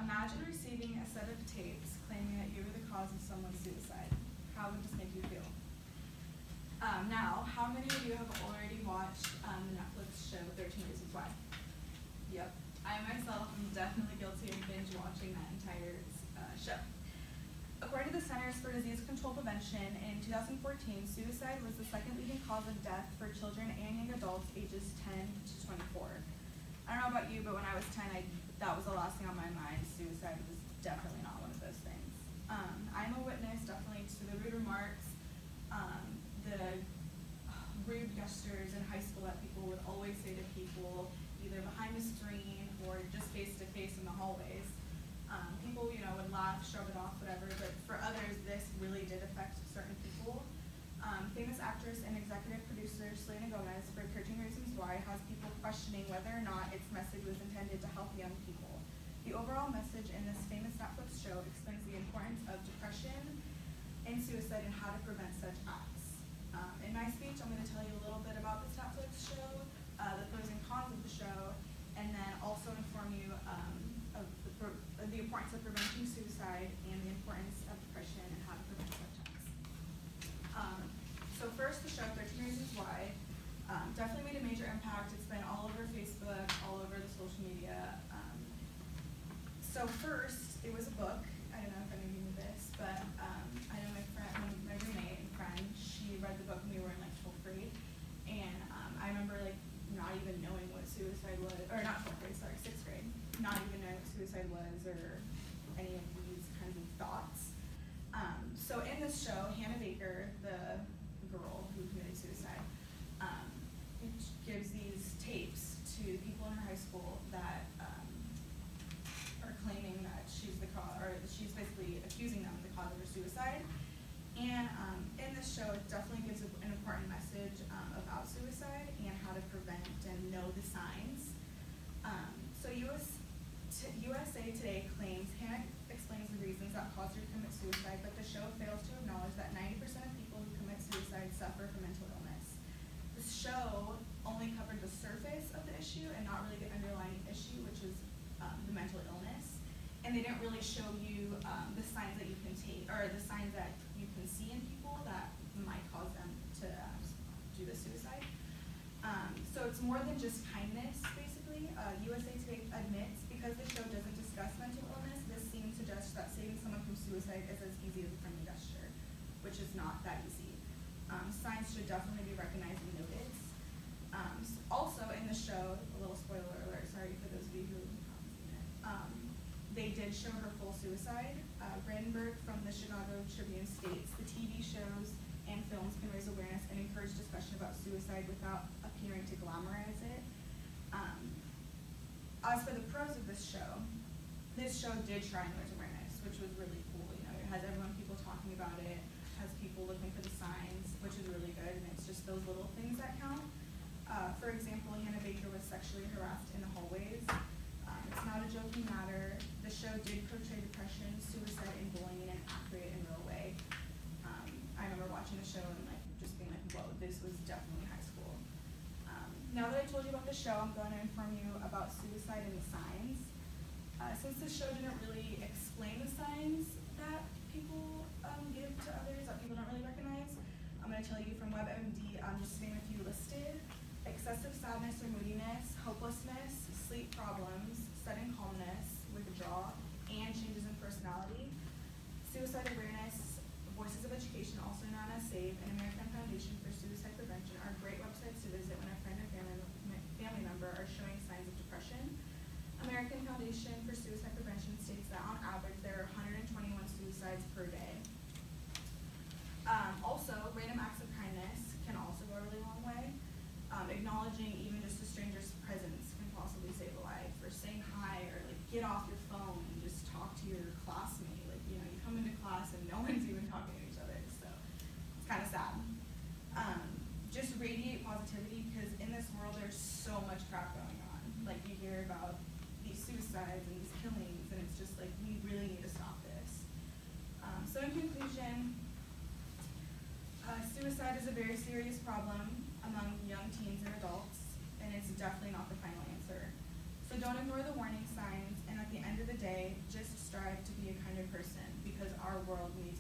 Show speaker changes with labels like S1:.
S1: Imagine receiving a set of tapes claiming that you were the cause of someone's suicide. How would this make you feel? Now, how many of you have already watched the Netflix show 13 Reasons Why? Yep. I myself am definitely guilty of binge watching that entire show. According to the Centers for Disease Control Prevention, in 2014, suicide was the second leading cause of death for children and young adults ages 10 to 24. I don't know about you, but when I was 10, that was the last thing on my mind. Suicide was definitely not one of those things. I'm a witness, definitely, to the rude remarks, the rude gestures in high school that people would always say to people, either behind the screen or just face to face in the hallways. People, would laugh, shrug it off, whatever, but for others, this really did affect certain people. Famous actress and executive producer Selena Gomez, for 13 Reasons Why, has people questioning whether or not its message was intended to help young people. The overall message in this famous Netflix show explains the importance of depression and suicide and how to prevent such acts. In my speech, I'm going to tell you a little bit about this Netflix show, the pros and cons of the show, and then also inform you of the importance of preventing suicide and the importance of depression and how to prevent such acts. So first, the show 13 Reasons Why definitely made a major impact. It's been all over Facebook, all over the social media. So first, it was a book. I don't know if any of you knew this, but I know my roommate and friend, she read the book when we were in 12th grade, and I remember not even knowing what suicide was, or not 12th grade, sorry, 6th grade, not even knowing what suicide was or any of these kinds of thoughts. So in this show, Hannah Baker, the girl who committed suicide, gives these tapes to people in her high school that are claiming that she's the cause, or she's basically accusing them of the cause of her suicide. And in this show, it definitely gives an important message about suicide and how to prevent and know the signs. So USA Today claims Hannah explains the reasons that caused her to commit suicide, but the show fails to acknowledge that 90% of people who commit suicide suffer from mental illness. The show only covered the surface of the issue and not really the underlying issue, which is the mental illness. And they didn't really show you the signs that you can take, or the signs that you can see in people that might cause them to do the suicide. So it's more than just kindness, basically. USA Today admits, because the show doesn't discuss mental illness, this scene suggests that saving someone from suicide is as easy as a friendly gesture, which is not that easy. Signs should definitely be recognized and noticed. Also in the show, a little spoiler alert, sorry for those of you who haven't seen it, they did show her full suicide. Brandenburg from the Chicago Tribune states, the TV shows and films can raise awareness and encourage discussion about suicide without appearing to glamorize it. As for the pros of this show did try and raise awareness, which was really cool. It has people talking about it, has people looking for the signs, which is really good, and it's just those little things that count. For example, Hannah Baker was sexually harassed in the hallways. It's not a joking matter. The show did portray depression, suicide, and bullying in an accurate and real way. I remember watching the show and just being whoa, this was definitely high school. Now that I told you about the show, I'm going to inform you about suicide and the signs. Since the show didn't really explain the signs that people give to others that people don't really recognize, I'm going to tell you from WebMD, just to name a few listed: excessive sadness or moodiness, hopelessness, sleep problems, sudden calmness, withdrawal, and changes in personality. Suicide awareness, Voices of Education, also known as SAVE, and American Foundation for Suicide Prevention are great websites to visit when a friend or family member are showing signs of depression. American Foundation for Suicide Prevention states that on average there are 121 suicides per day. Also, random acts of kindness can also go a really long way. Acknowledging even just a stranger's presence can possibly save a life, or saying hi, or get off your phone and just talk to your classmate. You come into class and no one's even talking to each other, so it's kind of sad. Just radiate positivity, because in this world there's so much crap going on. You hear about these suicides and these killings, and it's just we really need to stop this. So in conclusion, suicide is a very serious problem among young teens and adults, and it's definitely not the final answer. So don't ignore the warning signs, and at the end of the day, just world needs